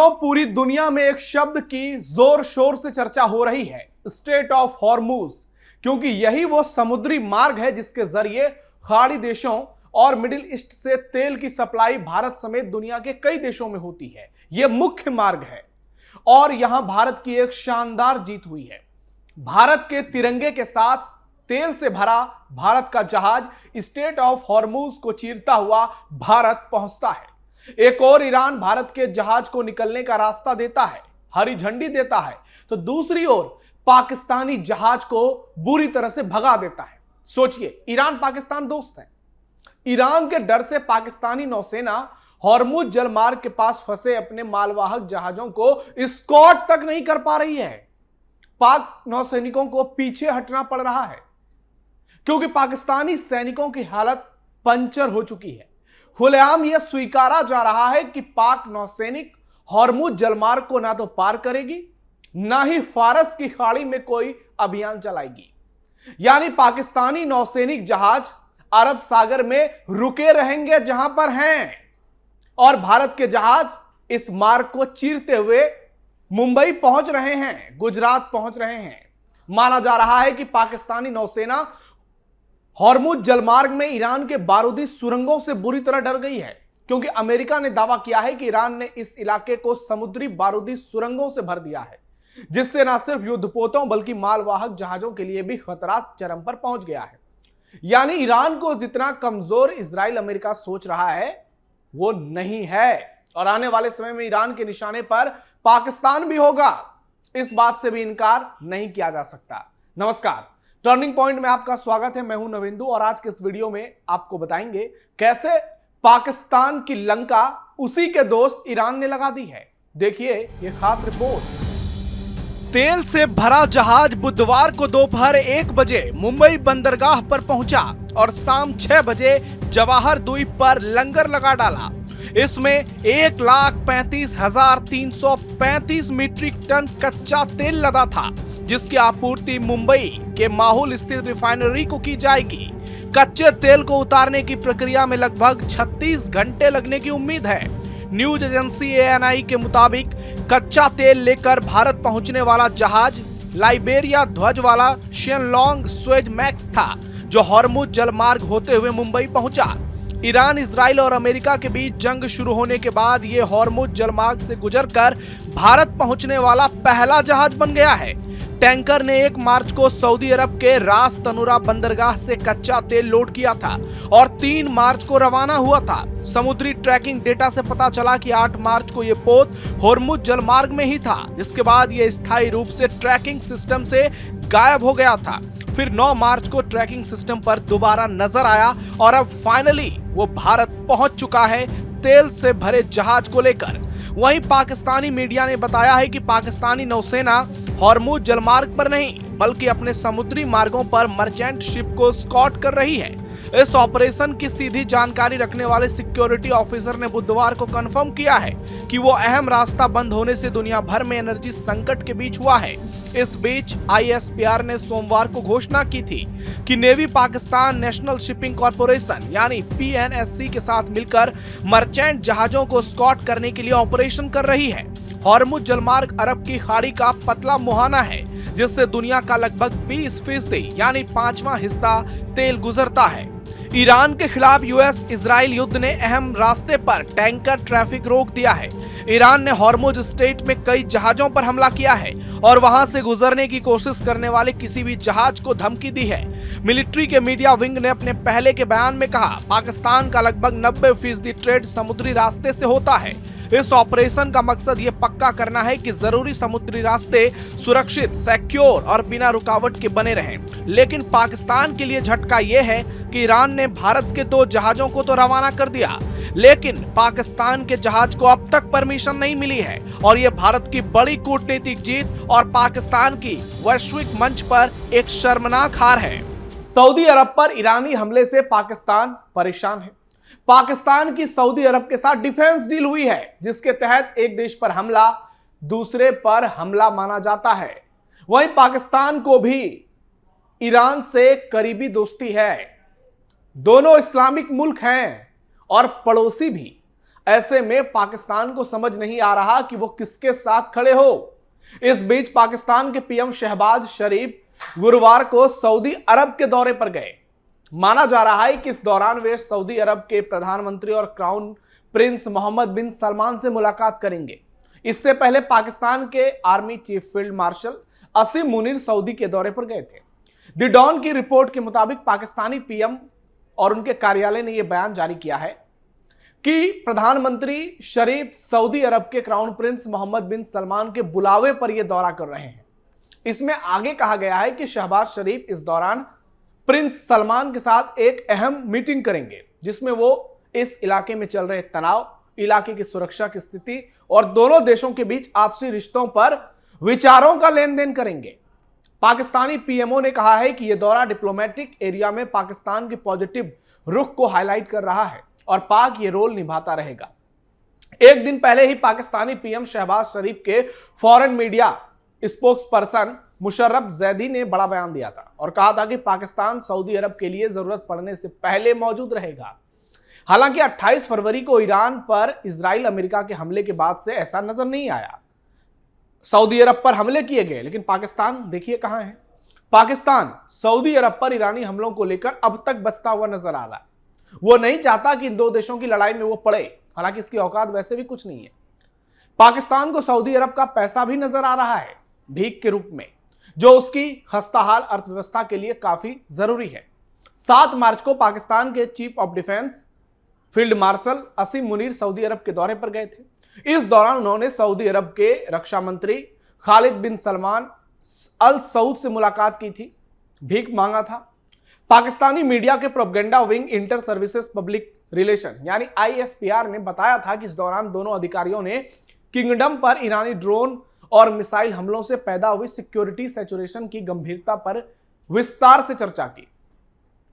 साथियों, पूरी दुनिया में एक शब्द की जोर शोर से चर्चा हो रही है, स्ट्रेट ऑफ हॉर्मुज, क्योंकि यही वो समुद्री मार्ग है जिसके जरिए खाड़ी देशों और मिडिल ईस्ट से तेल की सप्लाई भारत समेत दुनिया के कई देशों में होती है। यह मुख्य मार्ग है और यहां भारत की एक शानदार जीत हुई है। भारत के तिरंगे के साथ तेल से भरा भारत का जहाज स्ट्रेट ऑफ हॉर्मुज को चीरता हुआ भारत पहुंचता है। एक और ईरान भारत के जहाज को निकलने का रास्ता देता है, हरी झंडी देता है, तो दूसरी ओर पाकिस्तानी जहाज को बुरी तरह से भगा देता है। सोचिए, ईरान पाकिस्तान दोस्त है। ईरान के डर से पाकिस्तानी नौसेना हॉर्मुज जलमार्ग के पास फंसे अपने मालवाहक जहाजों को स्कॉट तक नहीं कर पा रही है। पाक नौसैनिकों को पीछे हटना पड़ रहा है क्योंकि पाकिस्तानी सैनिकों की हालत पंचर हो चुकी है। खुलेआम यह स्वीकारा जा रहा है कि पाक नौसैनिक हॉर्मुज जलमार्ग को ना तो पार करेगी, ना ही फारस की खाड़ी में कोई अभियान चलाएगी। यानी पाकिस्तानी नौसैनिक जहाज अरब सागर में रुके रहेंगे जहां पर हैं और भारत के जहाज इस मार्ग को चीरते हुए मुंबई पहुंच रहे हैं, गुजरात पहुंच रहे हैं। माना जा रहा है कि पाकिस्तानी नौसेना हॉर्मुज जलमार्ग में ईरान के बारूदी सुरंगों से बुरी तरह डर गई है, क्योंकि अमेरिका ने दावा किया है कि ईरान ने इस इलाके को समुद्री बारूदी सुरंगों से भर दिया है, जिससे न सिर्फ युद्धपोतों बल्कि मालवाहक जहाजों के लिए भी खतरा चरम पर पहुंच गया है। यानी ईरान को जितना कमजोर इजराइल अमेरिका सोच रहा है वो नहीं है और आने वाले समय में ईरान के निशाने पर पाकिस्तान भी होगा, इस बात से भी इनकार नहीं किया जा सकता। नमस्कार, टर्निंग पॉइंट में आपका स्वागत है। मैं हूं नविंदु और आज के इस वीडियो में आपको बताएंगे कैसे पाकिस्तान की लंका उसी के दोस्त ईरान ने लगा दी है। देखिए ये खास रिपोर्ट। तेल से भरा जहाज बुधवार को दोपहर 1 बजे मुंबई बंदरगाह पर पहुंचा और शाम 6 बजे जवाहर द्वीप पर लंगर लगा डाला। इसमें 1,35,335 मीट्रिक टन कच्चा तेल लदा था, जिसकी आपूर्ति मुंबई के माहुल स्थित रिफाइनरी को की जाएगी। कच्चे तेल को उतारने की प्रक्रिया में लगभग 36 घंटे लगने की उम्मीद है। न्यूज एजेंसी ANI के मुताबिक कच्चा तेल लेकर भारत पहुंचने वाला जहाज लाइबेरिया ध्वज वाला शेनलोंग स्वेज मैक्स था, जो हॉर्मुज जलमार्ग होते हुए मुंबई पहुंचा। ईरान, इजराइल और अमेरिका के बीच जंग शुरू होने के बाद यह हॉर्मुज जलमार्ग से गुजरकर भारत पहुंचने वाला पहला जहाज बन गया है। टैंकर ने 1 मार्च को सऊदी अरब के रास तनुरा बंदरगाह से कच्चा तेल लोड किया था और 3 मार्च को रवाना हुआ था। समुद्री ट्रैकिंग डेटा से पता चला कि 8 मार्च को यह पोत हॉर्मुज जलमार्ग में ही था, जिसके बाद यह स्थायी रूप से ट्रैकिंग सिस्टम से गायब हो गया था। फिर 9 मार्च को ट्रैकिंग सिस्टम पर दोबारा नजर आया और अब फाइनली वो भारत पहुंच चुका है तेल से भरे जहाज को लेकर। वहीं पाकिस्तानी मीडिया ने बताया है कि पाकिस्तानी नौसेना हॉर्मुज जलमार्ग पर नहीं बल्कि अपने समुद्री मार्गों पर मर्चेंट शिप को स्कॉट कर रही है। इस ऑपरेशन की सीधी जानकारी रखने वाले सिक्योरिटी ऑफिसर ने बुधवार को कंफर्म किया है कि वो अहम रास्ता बंद होने से दुनिया भर में एनर्जी संकट के बीच हुआ है। इस बीच ISPR ने सोमवार को घोषणा की थी कि navy Pakistan national shipping corporation यानी PNSC के साथ मिलकर मर्चेंट जहाजों को स्कॉट करने के लिए ऑपरेशन कर रही है। हॉर्मुज जलमार्ग अरब की खाड़ी का पतला मुहाना है, जिससे दुनिया का लगभग 20% यानी 5वां हिस्सा तेल गुजरता है। ईरान के खिलाफ US इजराइल युद्ध ने अहम रास्ते पर टैंकर ट्रैफिक रोक दिया है। ईरान ने हॉर्मुज स्ट्रेट में कई जहाजों पर हमला किया है और वहां से गुजरने की कोशिश करने वाले किसी भी जहाज को धमकी दी है। मिलिट्री के मीडिया विंग ने अपने पहले के बयान में कहा, पाकिस्तान का लगभग 90% ट्रेड समुद्री रास्ते से होता है। इस ऑपरेशन का मकसद ये पक्का करना है कि जरूरी समुद्री रास्ते सुरक्षित, सिक्योर और बिना रुकावट के बने रहें। लेकिन पाकिस्तान के लिए झटका ये है कि ईरान ने भारत के 2 जहाजों को तो रवाना कर दिया, लेकिन पाकिस्तान के जहाज को अब तक परमिशन नहीं मिली है और ये भारत की बड़ी कूटनीतिक जीत और पाकिस्तान की वैश्विक मंच पर एक शर्मनाक हार है। सऊदी अरब पर ईरानी हमले से पाकिस्तान परेशान है। पाकिस्तान की सऊदी अरब के साथ डिफेंस डील हुई है, जिसके तहत एक देश पर हमला दूसरे पर हमला माना जाता है। वहीं पाकिस्तान को भी ईरान से करीबी दोस्ती है। दोनों इस्लामिक मुल्क हैं और पड़ोसी भी। ऐसे में पाकिस्तान को समझ नहीं आ रहा कि वो किसके साथ खड़े हो। इस बीच पाकिस्तान के पीएम शहबाज शरीफ गुरुवार को सऊदी अरब के दौरे पर गए। माना जा रहा है कि इस दौरान वे सऊदी अरब के प्रधानमंत्री और क्राउन प्रिंस मोहम्मद बिन सलमान से मुलाकात करेंगे। इससे पहले पाकिस्तान के army chief field marshal Asim Munir Saudi के दौरे पर गए थे। द डॉन की रिपोर्ट के मुताबिक पाकिस्तानी पीएम और उनके कार्यालय ने यह बयान जारी किया है कि प्रधानमंत्री शरीफ सऊदी अरब के क्राउन प्रिंस मोहम्मद बिन सलमान के बुलावे पर यह दौरा कर रहे हैं। इसमें आगे कहा गया है कि शहबाज शरीफ इस दौरान प्रिंस सलमान के साथ एक अहम मीटिंग करेंगे, जिसमें वो इस इलाके में चल रहे तनाव, इलाके की सुरक्षा की स्थिति और दोनों देशों के बीच आपसी रिश्तों पर विचारों का लेन देन करेंगे। पाकिस्तानी पीएमओ ने कहा है कि यह दौरा डिप्लोमेटिक एरिया में पाकिस्तान के पॉजिटिव रुख को हाईलाइट कर रहा है और पाक ये रोल निभाता रहेगा। एक दिन पहले ही पाकिस्तानी पीएम शहबाज शरीफ के foreign media spokes person Musharraf Zaidi ने बड़ा बयान दिया था और कहा था कि पाकिस्तान सऊदी अरब के लिए जरूरत पड़ने से पहले मौजूद रहेगा। हालांकि 28 फरवरी को ईरान पर इजराइल अमेरिका के हमले के बाद से ऐसा नजर नहीं आया। सऊदी अरब पर हमले किए गए, लेकिन पाकिस्तान देखिए कहां है। पाकिस्तान सऊदी अरब पर ईरानी हमलों को लेकर अब तक बचता हुआ नजर आ रहा है। वो नहीं चाहता कि इन दो देशों की लड़ाई में वो पड़े, हालांकि इसकी औकात वैसे भी कुछ नहीं है। पाकिस्तान को सऊदी अरब का पैसा भी नजर आ रहा है भीख के रूप में, जो उसकी खस्ताहाल अर्थव्यवस्था के लिए काफी जरूरी है। 7 मार्च को पाकिस्तान के chief of defence field marshal Asim Munir सऊदी अरब के दौरे पर गए थे। इस दौरान उन्होंने सऊदी अरब के रक्षा मंत्री खालिद बिन सलमान अल सऊद से मुलाकात की थी, भीख मांगा था। पाकिस्तानी मीडिया के propaganda wing inter services public relation यानी ISPR ने बताया था कि इस दौरान दोनों अधिकारियों ने किंगडम पर ईरानी ड्रोन और मिसाइल हमलों से पैदा हुई सिक्योरिटी सैचुरेशन की गंभीरता पर विस्तार से चर्चा की।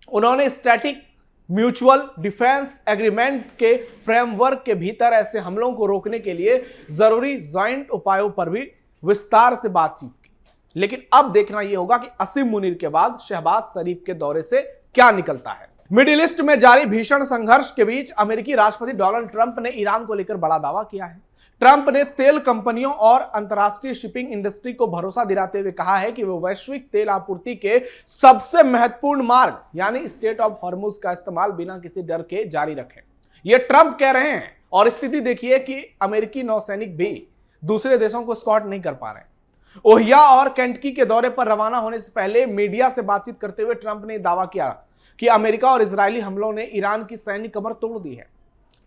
उन्होंने स्टैटिक म्यूचुअल डिफेंस एग्रीमेंट के फ्रेमवर्क के भीतर ऐसे हमलों को रोकने के लिए जरूरी ज्वाइंट उपायों पर भी विस्तार से बातचीत की। लेकिन अब देखना यह होगा कि असीम मुनीर के बाद शहबाज शरीफ के दौरे से क्या निकलता है। मिडिल ईस्ट में जारी भीषण संघर्ष के बीच अमेरिकी राष्ट्रपति डोनाल्ड ट्रंप ने ईरान को लेकर बड़ा दावा किया है। ट्रंप ने तेल कंपनियों और अंतर्राष्ट्रीय शिपिंग इंडस्ट्री को भरोसा दिलाते हुए कहा है कि वो वैश्विक तेल आपूर्ति के सबसे महत्वपूर्ण मार्ग यानी स्ट्रेट ऑफ हॉर्मुज का इस्तेमाल बिना किसी डर के जारी रखें। ये ट्रंप कह रहे हैं और स्थिति देखिए कि अमेरिकी नौसैनिक भी दूसरे देशों को स्कॉट नहीं कर पा रहे हैं। ओहियो और केंटकी के दौरे पर रवाना होने से पहले मीडिया से बातचीत करते हुए ट्रंप ने दावा किया कि अमेरिका और इजरायली हमलों ने ईरान की सैन्य कमर तोड़ दी है।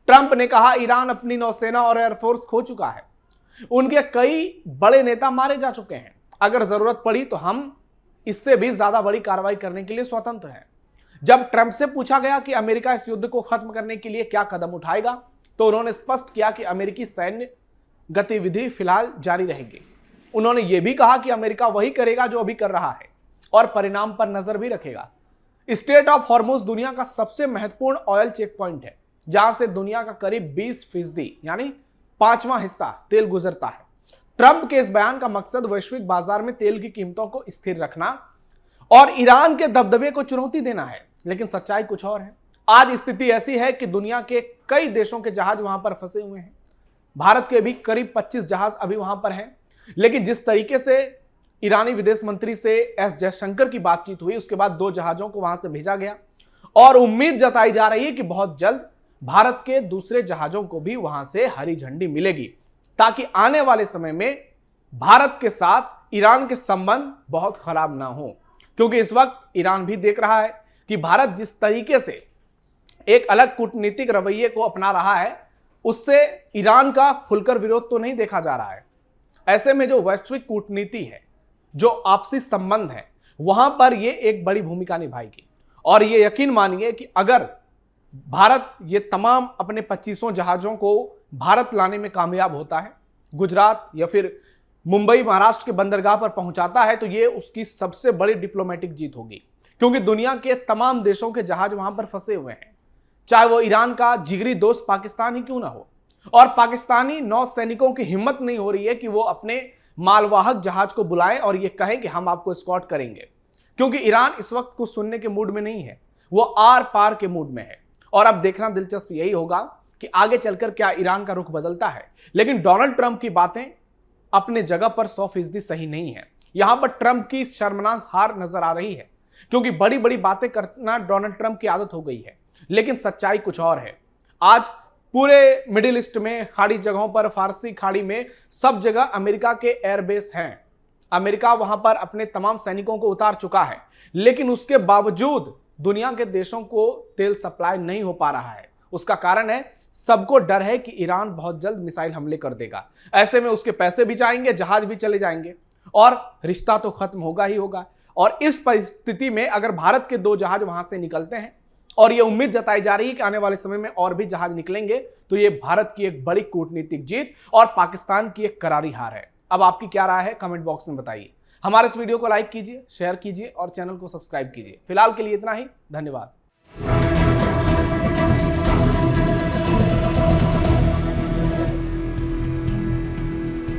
ट्रंप ने कहा ईरान अपनी नौसेना और एयरफोर्स खो चुका है, उनके कई बड़े नेता मारे जा चुके हैं। अगर जरूरत पड़ी तो हम इससे भी ज्यादा बड़ी कार्रवाई करने के लिए स्वतंत्र हैं। जब ट्रंप से पूछा गया कि अमेरिका इस युद्ध को खत्म करने के लिए क्या कदम उठाएगा, तो उन्होंने स्पष्ट किया कि अमेरिकी सैन्य गतिविधि फिलहाल जारी रहेगी। उन्होंने यह भी कहा कि अमेरिका वही करेगा जो अभी कर रहा है और परिणाम पर नजर भी रखेगा। स्ट्रेट ऑफ हॉर्मुज दुनिया का सबसे महत्वपूर्ण ऑयल चेक पॉइंट है, जहां से दुनिया का करीब 20% यानी 5वां हिस्सा तेल गुजरता है। ट्रंप के इस बयान का मकसद वैश्विक बाजार में तेल की कीमतों को स्थिर रखना और ईरान के दबदबे को चुनौती देना है, लेकिन सच्चाई कुछ और है। आज स्थिति ऐसी है कि दुनिया के कई देशों के जहाज वहां पर फंसे हुए हैं। भारत के भी करीब 25 जहाज अभी वहां पर हैं, लेकिन जिस तरीके से ईरानी विदेश मंत्री से एस जयशंकर की बातचीत हुई, उसके बाद 2 जहाजों को वहां से भेजा गया और उम्मीद जताई जा रही है कि बहुत जल्द भारत के दूसरे जहाजों को भी वहां से हरी झंडी मिलेगी, ताकि आने वाले समय में भारत के साथ ईरान के संबंध बहुत खराब ना हो। क्योंकि इस वक्त ईरान भी देख रहा है कि भारत जिस तरीके से एक अलग कूटनीतिक रवैये को अपना रहा है, उससे ईरान का खुलकर विरोध तो नहीं देखा जा रहा है। ऐसे में जो वैश्विक कूटनीति है, जो आपसी संबंध है, वहां पर यह एक बड़ी भूमिका निभाएगी। और यह यकीन मानिए कि अगर भारत ये तमाम अपने 25 जहाजों को भारत लाने में कामयाब होता है, गुजरात या फिर मुंबई महाराष्ट्र के बंदरगाह पर पहुंचाता है, तो ये उसकी सबसे बड़ी डिप्लोमेटिक जीत होगी। क्योंकि दुनिया के तमाम देशों के जहाज वहां पर फंसे हुए हैं, चाहे वो ईरान का जिगरी दोस्त पाकिस्तान ही क्यों ना हो। और पाकिस्तानी नौसैनिकों की हिम्मत नहीं हो रही है कि वो अपने मालवाहक जहाज को बुलाएं और ये कहें कि हम आपको एस्कॉर्ट करेंगे, क्योंकि ईरान इस वक्त कुछ सुनने के मूड में नहीं है, वो आर पार के मूड में है। और अब देखना दिलचस्प यही होगा कि आगे चलकर क्या ईरान का रुख बदलता है। लेकिन डोनाल्ड ट्रंप की बातें अपने जगह पर 100% सही नहीं है। यहां पर ट्रंप की शर्मनाक हार नजर आ रही है, क्योंकि बड़ी बड़ी बातें करना डोनाल्ड ट्रंप की आदत हो गई है। लेकिन सच्चाई कुछ और है। आज पूरे मिडिल ईस्ट में, खाड़ी जगहों पर, फारसी खाड़ी में, सब जगह अमेरिका के एयरबेस हैं। अमेरिका वहां पर अपने तमाम सैनिकों को उतार चुका है, लेकिन उसके बावजूद दुनिया के देशों को तेल सप्लाई नहीं हो पा रहा है। उसका कारण है, सबको डर है कि ईरान बहुत जल्द मिसाइल हमले कर देगा। ऐसे में उसके पैसे भी जाएंगे, जहाज भी चले जाएंगे और रिश्ता तो खत्म होगा ही होगा। और इस परिस्थिति में अगर भारत के 2 जहाज वहां से निकलते हैं और यह उम्मीद जताई जा रही है कि आने वाले समय में और भी जहाज निकलेंगे, तो यह भारत की एक बड़ी कूटनीतिक जीत और पाकिस्तान की एक करारी हार है। अब आपकी क्या राय है, कमेंट बॉक्स में बताइए। हमारे इस वीडियो को लाइक कीजिए, शेयर कीजिए और चैनल को सब्सक्राइब कीजिए। फिलहाल के लिए इतना ही, धन्यवाद।